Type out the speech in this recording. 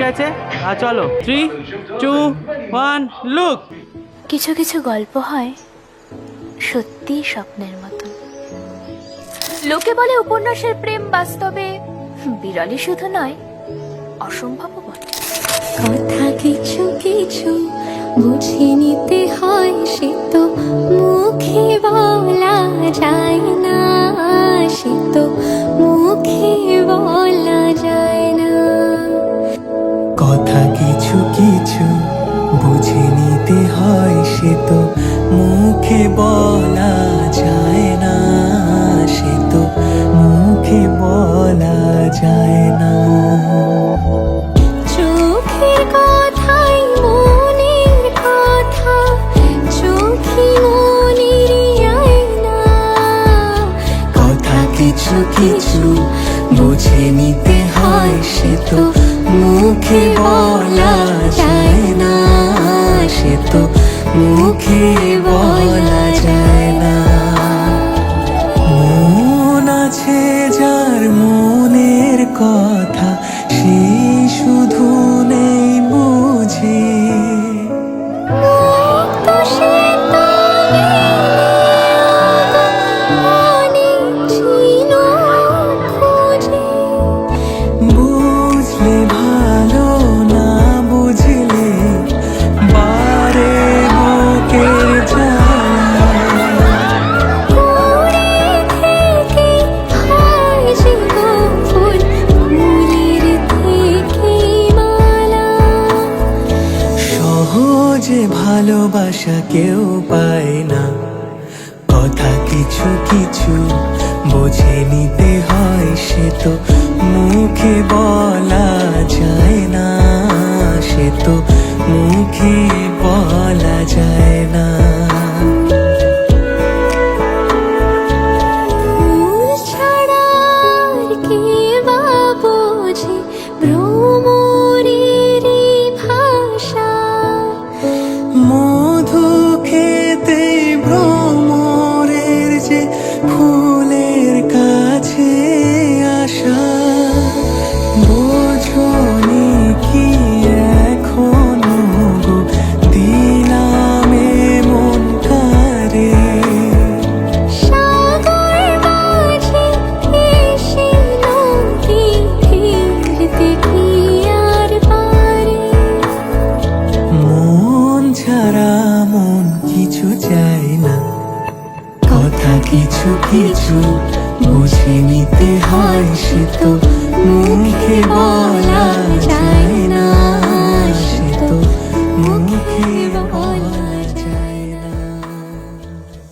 গেছে। আর চলো 3, 2, 1 লুক। কিছু কিছু গল্প হয় সত্যি স্বপ্নের মতন। লোকে বলে উপন্যাসের প্রেম বাস্তবে বিরলই শুধু নয়, অসম্ভবও বটে। কথা কিছু কিছু বুঝে নিতে হয়, সে তো মুখে বলা যায় না, সে তো মুখে বলা যায় না। কথা কিছু কিছু বুঝে নিতে হয়, সে তো মুখে বলা যায় না, সে তো মুখে বলা যায় না। চোখের কথাই মনের কথা, চোখে মনের আয়না। কথা কিছু কিছু বুঝে নিতে হয়, সে তো মুখে বলা যায় না, সে তো মুখে বলা যায় না। মন আছে যার মনের কথা, সে শুধু নেই বুঝে। মুক্ত সে তালে অনেক ছিল খোঁজে। বুঝলে ভালো, না বুঝলে বারে বুকের জ্বালা। পড়ে থেকে হয় যে গোপন, ফুলের থেকে মালা। সহজে ভালোবাসা কেউ পায় না, কথা কিছু কিছু বুঝে নিতে হয়, সে তো মুখে বলা যায় না, সে তো মুখে বলা যায় না। ফুল ছাড়া আর কে বা বোঝে ভ্রমরের এই ভাষা। মধু খেতে ভ্রমরের যে ফুলের কাছে আসা, বোঝনি কি এখনো গো দিলাম মন কারে। সাগর মাঝে এসে নদী ফিরতে কি আর পারে। মন ছাড়া মন কিছু চায় না, কথা কিছু কিছু বুঝে নিতে হয়, সে তো মুখে বলা যায় না, সে তো মুখে বলা